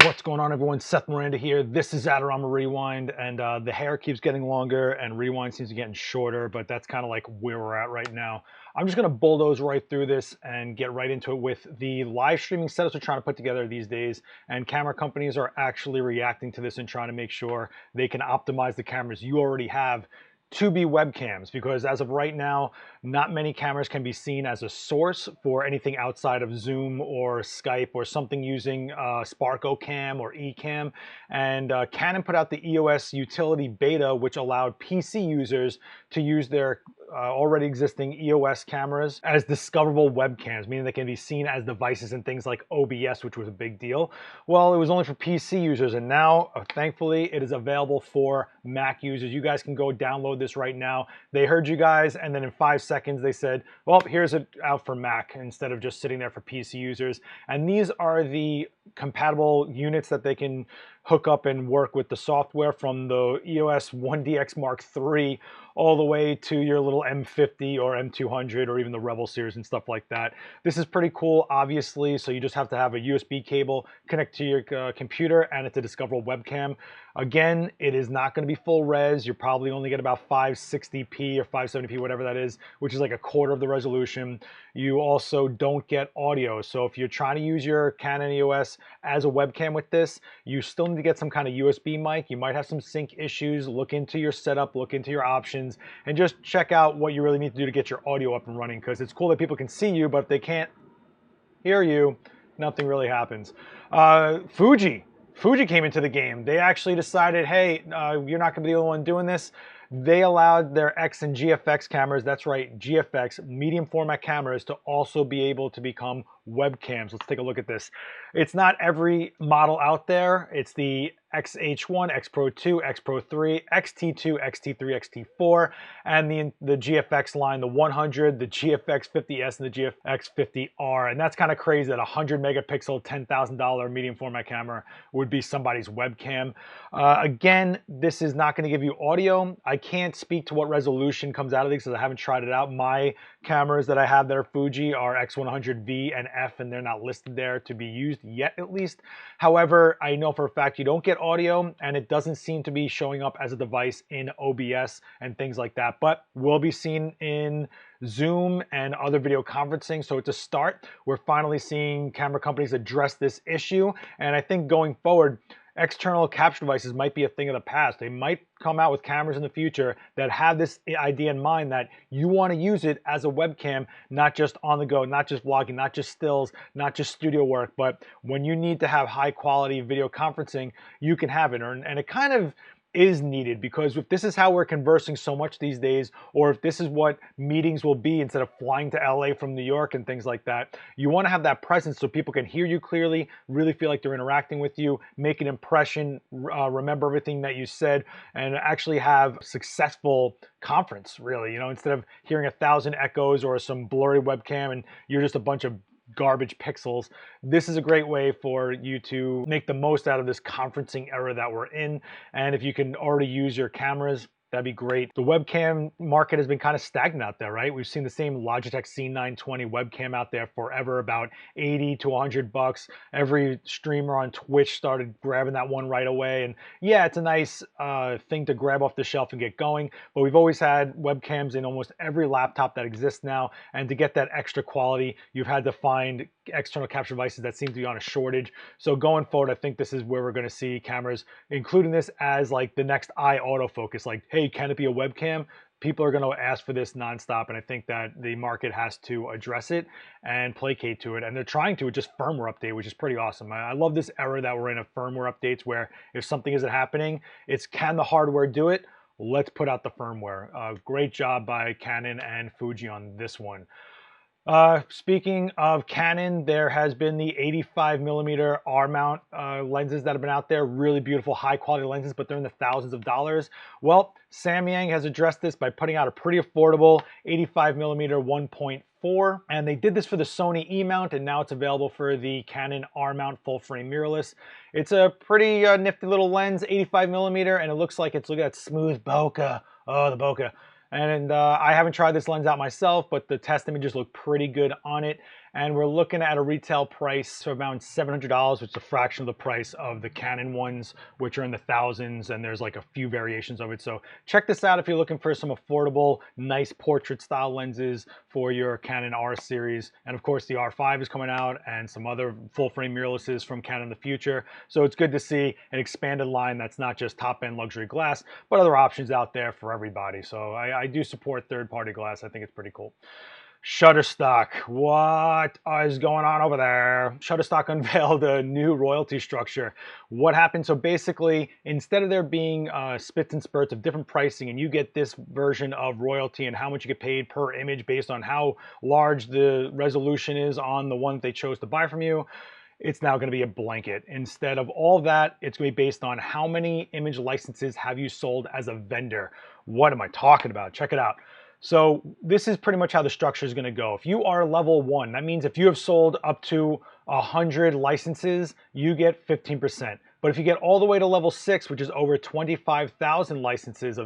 What's going on, everyone? Seth Miranda here. This is Adorama Rewind, and the hair keeps getting longer and Rewind seems to be getting shorter, but that's kind of like where we're at right now. I'm just going to bulldoze right through this and get right into it with the live streaming setups we're trying to put together these days, and camera companies are actually reacting to this and trying to make sure they can optimize the cameras you already have to be webcams, because as of right now, not many cameras can be seen as a source for anything outside of Zoom or Skype or something using Sparko Cam or Ecamm. And Canon put out the EOS utility beta, which allowed PC users to use their already existing EOS cameras as discoverable webcams, meaning they can be seen as devices in things like OBS, which was a big deal. Well, it was only for PC users, and now, thankfully, it is available for Mac users. You guys can go download this right now. They heard you guys, and then in 5 seconds, they said, well, here's it out for Mac instead of just sitting there for PC users. And these are the compatible units that they can hook up and work with the software, from the EOS 1DX Mark III all the way to your little M50 or M200 or even the Rebel series and stuff like that. This is pretty cool, obviously, so you just have to have a USB cable connect to your computer, and it's a discoverable webcam. Again, it is not going to be full res. You're probably only get about 560p or 570p, whatever that is, which is like a quarter of the resolution. You also don't get audio. So if you're trying to use your Canon EOS as a webcam with this, you still need to get some kind of USB mic. You might have some sync issues. Look into your setup, look into your options, and just check out what you really need to do to get your audio up and running, because it's cool that people can see you, but if they can't hear you, nothing really happens. Fuji came into the game. They actually decided, hey, you're not going to be the only one doing this. They allowed their X and GFX cameras, that's right, GFX, medium format cameras, to also be able to become webcams. Let's take a look at this. It's not every model out there. It's the XH1, X Pro 2, X Pro 3, XT2, XT3, XT4, and the GFX line, the 100, the GFX 50S, and the GFX 50R. And that's kind of crazy that a 100 megapixel, $10,000 medium format camera would be somebody's webcam. Again, this is not going to give you audio. I can't speak to what resolution comes out of these because I haven't tried it out. My cameras that I have that are Fuji are X100V and F, and they're not listed there to be used yet, at least. However, I know for a fact you don't get audio, and it doesn't seem to be showing up as a device in OBS and things like that, but will be seen in Zoom and other video conferencing. So it's a start. We're finally seeing camera companies address this issue, and I think going forward, external capture devices might be a thing of the past. They might come out with cameras in the future that have this idea in mind, that you want to use it as a webcam, not just on the go, not just vlogging, not just stills, not just studio work, but when you need to have high quality video conferencing, you can have it. And it kind of is needed, because if this is how we're conversing so much these days, or if this is what meetings will be instead of flying to LA from New York and things like that, you want to have that presence so people can hear you clearly, really feel like they're interacting with you, make an impression, remember everything that you said, and actually have a successful conference, really, instead of hearing 1,000 echoes or some blurry webcam and you're just a bunch of garbage pixels. This is a great way for you to make the most out of this conferencing era that we're in. And if you can already use your cameras, that'd be great. The webcam market has been kind of stagnant out there, right? We've seen the same Logitech C920 webcam out there forever, about 80 to 100 bucks. Every streamer on Twitch started grabbing that one right away. And yeah, it's a nice thing to grab off the shelf and get going, but we've always had webcams in almost every laptop that exists now. And to get that extra quality, you've had to find external capture devices that seem to be on a shortage. So going forward, I think this is where we're going to see cameras, including this as like the next eye autofocus. Like, hey, can it be a webcam? People are going to ask for this nonstop, and I think that the market has to address it and placate to it. And they're trying to with just firmware update, which is pretty awesome. I love this era that we're in of firmware updates, where if something isn't happening, it's can the hardware do it? Let's put out the firmware. Great job by Canon and Fuji on this one. Speaking of Canon, there has been the 85mm R mount lenses that have been out there. Really beautiful, high quality lenses, but they're in the thousands of dollars. Well, Samyang has addressed this by putting out a pretty affordable 85mm 1.4, and they did this for the Sony E mount, and now it's available for the Canon R mount full frame mirrorless. It's a pretty nifty little lens, 85mm, and it looks like it's, look at that smooth bokeh. Oh, the bokeh. And I haven't tried this lens out myself, but the test images look pretty good on it. and we're looking at a retail price of around $700, which is a fraction of the price of the Canon ones, which are in the thousands, and there's like a few variations of it. So check this out if you're looking for some affordable, nice portrait style lenses for your Canon R series. And of course the R5 is coming out, and some other full frame mirrorlesses from Canon in the future. So it's good to see an expanded line that's not just top end luxury glass, but other options out there for everybody. So I do support third-party glass. I think it's pretty cool. Shutterstock, what is going on over there? Shutterstock unveiled a new royalty structure. What happened? So basically, instead of there being spits and spurts of different pricing, and you get this version of royalty and how much you get paid per image based on how large the resolution is on the one that they chose to buy from you, it's now going to be a blanket. Instead of all that, it's going to be based on how many image licenses have you sold as a vendor. What am I talking about? Check it out. So this is pretty much how the structure is going to go. If you are level 1, that means if you have sold up to 100 licenses, you get 15%. But if you get all the way to level 6, which is over 25,000 licenses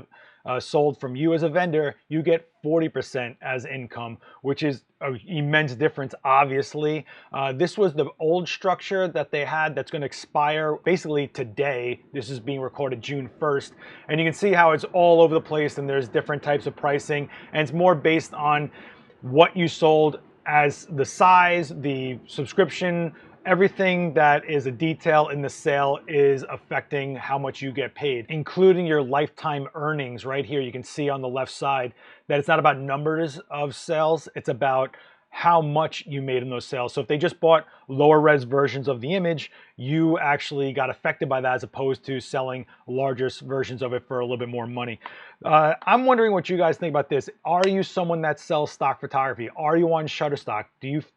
sold from you as a vendor, you get 40% as income, which is an immense difference, obviously. This was the old structure that they had that's going to expire basically today. This is being recorded June 1st. And you can see how it's all over the place, and there's different types of pricing. And it's more based on what you sold as the size, the subscription, everything that is a detail in the sale is affecting how much you get paid, including your lifetime earnings. Right here, you can see on the left side that it's not about numbers of sales, it's about how much you made in those sales. So if they just bought lower res versions of the image, you actually got affected by that as opposed to selling larger versions of it for a little bit more money. I'm wondering what you guys think about this. Are you someone that sells stock photography? Are you on Shutterstock?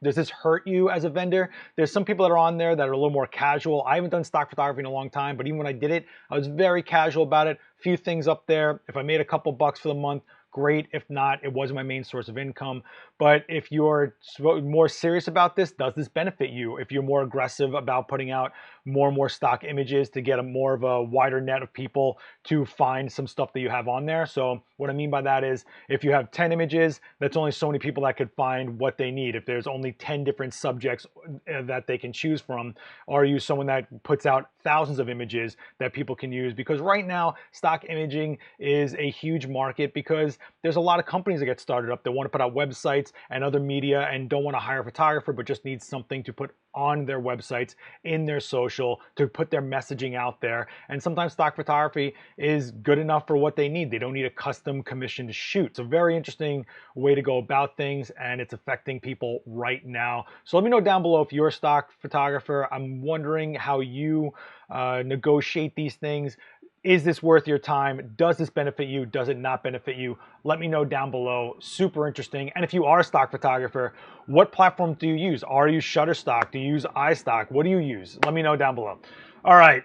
Does this hurt you as a vendor? There's some people that are on there that are a little more casual. I haven't done stock photography in a long time, but even when I did it, I was very casual about it. Few things up there. If I made a couple bucks for the month, great. If not, it wasn't my main source of income. But if you're more serious about this, does this benefit you? If you're more aggressive about putting out more and more stock images to get more of a wider net of people to find some stuff that you have on there. So what I mean by that is if you have 10 images, that's only so many people that could find what they need. If there's only 10 different subjects that they can choose from, are you someone that puts out thousands of images that people can use? Because right now, stock imaging is a huge market because there's a lot of companies that get started up that want to put out websites and other media and don't want to hire a photographer, but just need something to put on their websites, in their social, to put their messaging out there. And sometimes stock photography is good enough for what they need. They don't need a custom commissioned shoot. It's a very interesting way to go about things, and it's affecting people right now. So let me know down below if you're a stock photographer. I'm wondering how you negotiate these things. Is this worth your time? Does this benefit you? Does it not benefit you? Let me know down below. Super interesting. And if you are a stock photographer, what platform do you use? Are you Shutterstock? Do you use iStock? What do you use? Let me know down below. All right,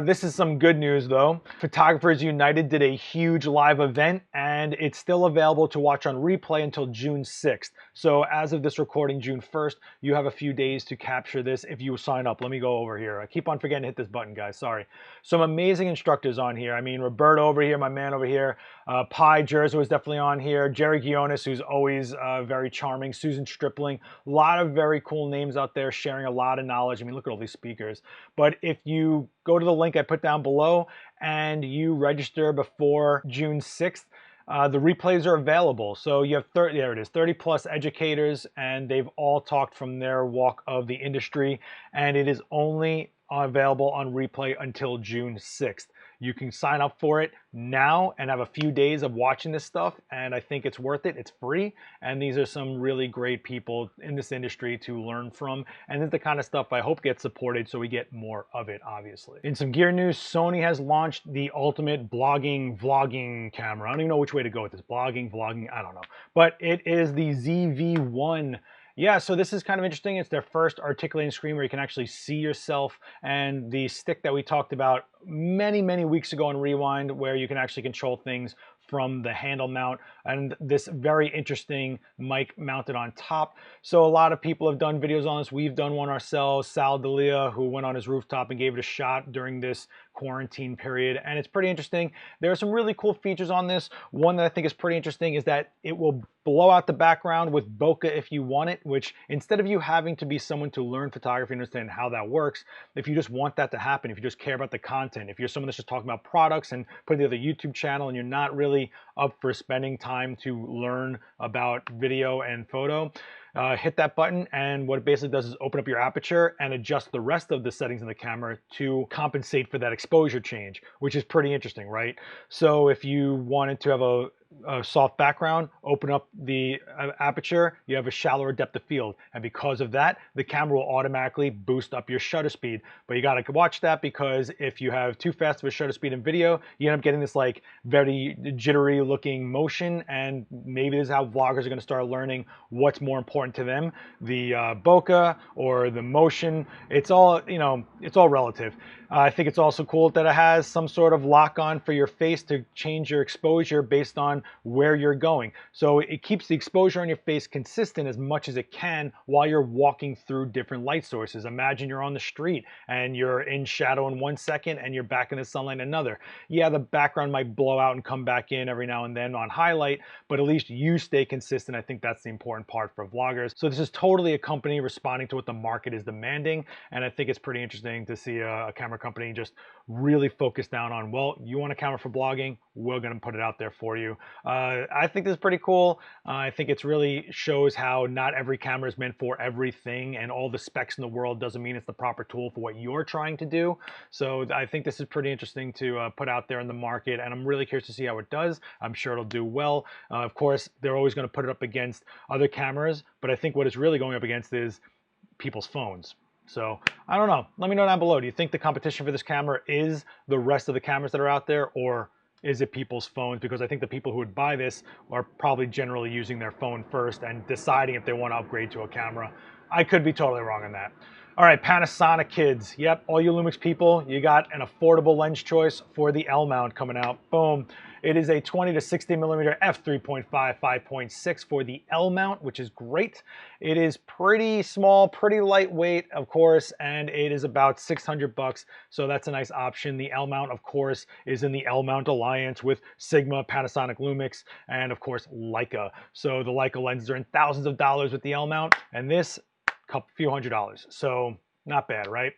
this is some good news though. Photographers United did a huge live event, and it's still available to watch on replay until June 6th. So as of this recording, June 1st, you have a few days to capture this if you sign up. Let me go over here. I keep on forgetting to hit this button, guys, sorry. Some amazing instructors on here. I mean, Roberto over here, my man over here. Pi Jerza was definitely on here. Jerry Guionis, who's always very charming. Susan Stripling. A lot of very cool names out there sharing a lot of knowledge. I mean, look at all these speakers. But if you go to the link I put down below and you register before June 6th, the replays are available. So you have 30 plus educators, and they've all talked from their walk of the industry, and it is only available on replay until June 6th. You can sign up for it now and have a few days of watching this stuff, and I think it's worth it. It's free, and these are some really great people in this industry to learn from, and this is the kind of stuff I hope gets supported so we get more of it, obviously. In some gear news, Sony has launched the ultimate blogging, vlogging camera. I don't even know which way to go with this. Blogging, vlogging, I don't know. But it is the ZV-1. Yeah, so this is kind of interesting. It's their first articulating screen where you can actually see yourself, and the stick that we talked about many, many weeks ago in Rewind, where you can actually control things from the handle mount, and this very interesting mic mounted on top. So a lot of people have done videos on this. We've done one ourselves. Sal D'Elia, who went on his rooftop and gave it a shot during this quarantine period, and it's pretty interesting. There are some really cool features on this. One that I think is pretty interesting is that it will blow out the background with bokeh if you want it, which instead of you having to be someone to learn photography and understand how that works, if you just want that to happen, if you just care about the content, if you're someone that's just talking about products and putting together a YouTube channel and you're not really up for spending time to learn about video and photo, hit that button, and what it basically does is open up your aperture and adjust the rest of the settings in the camera to compensate for that exposure change, which is pretty interesting, right? So if you wanted to have a soft background, open up the aperture, you have a shallower depth of field, and because of that, the camera will automatically boost up your shutter speed. But you got to watch that, because if you have too fast of a shutter speed in video, you end up getting this like very jittery looking motion, and maybe this is how vloggers are going to start learning what's more important to them, the bokeh or the motion. It's all, you know, it's all relative. I think it's also cool that it has some sort of lock on for your face to change your exposure based on where you're going. So it keeps the exposure on your face consistent as much as it can while you're walking through different light sources. Imagine you're on the street and you're in shadow in 1 second and you're back in the sunlight in another. Yeah, the background might blow out and come back in every now and then on highlight, but at least you stay consistent. I think that's the important part for vloggers. So this is totally a company responding to what the market is demanding, and I think it's pretty interesting to see a camera company just really focus down on, well, you want a camera for blogging, we're going to put it out there for you. I think this is pretty cool. I think it's really shows how not every camera is meant for everything, and all the specs in the world doesn't mean it's the proper tool for what you're trying to do. So I think this is pretty interesting to put out there in the market, and I'm really curious to see how it does. I'm sure it'll do well. Of course, they're always going to put it up against other cameras, but I think what it's really going up against is people's phones. So I don't know. Let me know down below. Do you think the competition for this camera is the rest of the cameras that are out there, or is it people's phones? Because I think the people who would buy this are probably generally using their phone first and deciding if they want to upgrade to a camera. I could be totally wrong on that. All right, Panasonic kids. Yep, all you Lumix people, you got an affordable lens choice for the L mount coming out. Boom. It is a 20 to 60 millimeter f3.5 5.6 for the L mount, which is great. It is pretty small, pretty lightweight, of course, and it is about 600 bucks. So that's a nice option. The L mount, of course, is in the L mount alliance with Sigma, Panasonic, Lumix, and of course Leica. So the Leica lenses are in thousands of dollars with the L mount, and this few $100s. So not bad, right?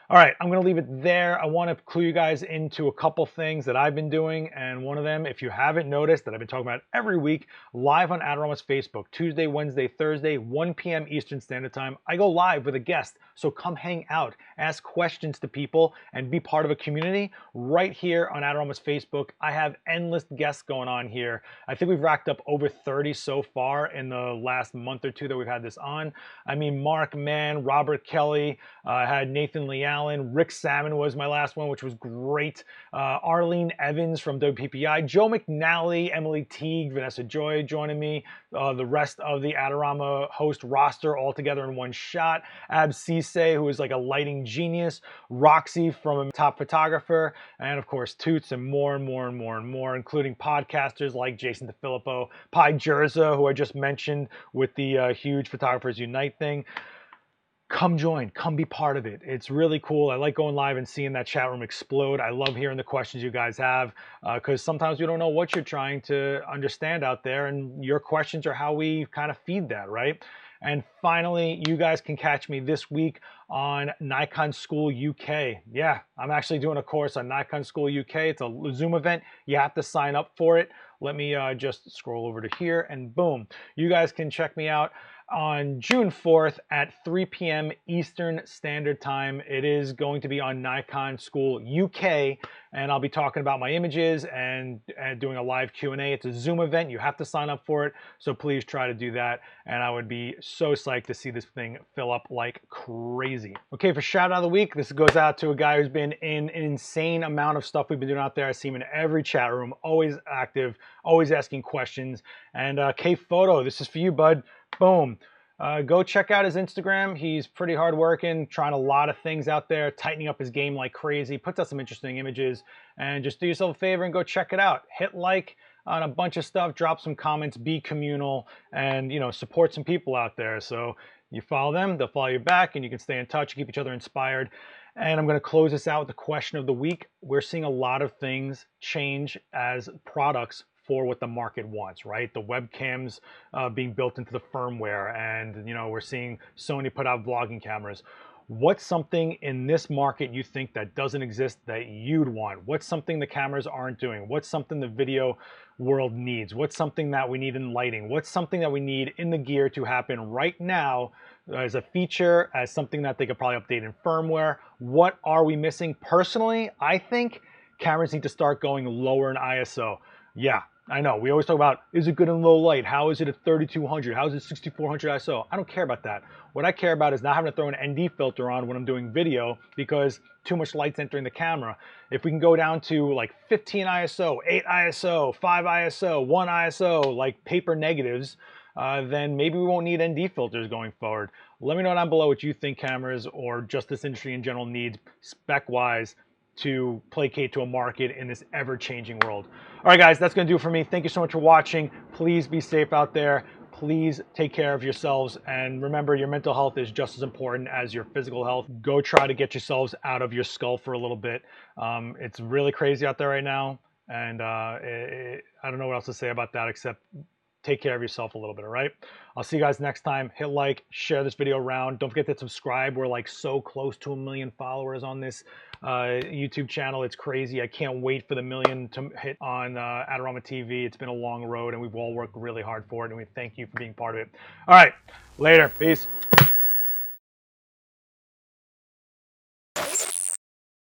All right, I'm going to leave it there. I want to clue you guys into a couple things that I've been doing, and one of them, if you haven't noticed, that I've been talking about every week, live on Adorama's Facebook, Tuesday, Wednesday, Thursday, 1 p.m. Eastern Standard Time. I go live with a guest, so come hang out, ask questions to people, and be part of a community right here on Adorama's Facebook. I have endless guests going on here. I think we've racked up over 30 so far in the last month or two that we've had this on. I mean, Mark Mann, Robert Kelly, I had Nathan Leal, Rick Salmon was my last one, which was great. Arlene Evans from WPPI, Joe McNally, Emily Teague, Vanessa Joy joining me, the rest of the Adorama host roster all together in one shot. Ab Cisse, who is like a lighting genius, Roxy from Top Photographer, and of course Toots, and more and more and more and more, including podcasters like Jason DeFilippo, Pi Jerza, who I just mentioned with the huge Photographers Unite thing. Come join, come be part of it. It's really cool. I like going live and seeing that chat room explode. I love hearing the questions you guys have, because sometimes we don't know what you're trying to understand out there, and your questions are how we kind of feed that, right? And finally, you guys can catch me this week on Nikon School UK. Yeah, I'm actually doing a course on Nikon School UK. It's a Zoom event. You have to sign up for it. Let me just scroll over to here, and boom. You guys can check me out on June 4th at 3 p.m. Eastern Standard Time. It is going to be on Nikon School UK, and I'll be talking about my images and doing a live Q&A. It's a Zoom event. You have to sign up for it, so please try to do that, and I would be so psyched to see this thing fill up like crazy. Okay, for shout out of the week, this goes out to a guy who's been in an insane amount of stuff we've been doing out there. I see him in every chat room, always active, always asking questions. And K-Photo, this is for you, bud. Boom. Go check out his Instagram. He's pretty hardworking, trying a lot of things out there, tightening up his game like crazy, puts out some interesting images, and just do yourself a favor and go check it out. Hit like, on a bunch of stuff. Drop some comments, be communal, and support some people out there. So you follow them, they'll follow you back, and you can stay in touch, keep each other inspired. And I'm going to close this out with the question of the week. We're seeing a lot of things change as products for what the market wants, right? The webcams being built into the firmware, and we're seeing Sony put out vlogging cameras. What's something in this market you think that doesn't exist that you'd want? What's something the cameras aren't doing? What's something the video world needs? What's something that we need in lighting? What's something that we need in the gear to happen right now as a feature, as something that they could probably update in firmware? What are we missing? Personally, I think cameras need to start going lower in ISO. Yeah, I know, we always talk about, is it good in low light? How is it at 3200? How is it 6400 ISO? I don't care about that. What I care about is not having to throw an ND filter on when I'm doing video because too much light's entering the camera. If we can go down to like 15 ISO, 8 ISO, 5 ISO, 1 ISO, like paper negatives, then maybe we won't need ND filters going forward. Let me know down below what you think cameras or just this industry in general needs spec-wise to placate to a market in this ever-changing world. All right, guys, that's going to do it for me. Thank you so much for watching. Please be safe out there. Please take care of yourselves. And remember, your mental health is just as important as your physical health. Go try to get yourselves out of your skull for a little bit. It's really crazy out there right now. And I don't know what else to say about that except take care of yourself a little bit, all right? I'll see you guys next time. Hit like, share this video around. Don't forget to subscribe. We're like so close to 1 million followers on this YouTube channel. It's crazy. I can't wait for the 1 million to hit on Adorama TV. It's been a long road and we've all worked really hard for it, and we thank you for being part of it. All right, later. Peace.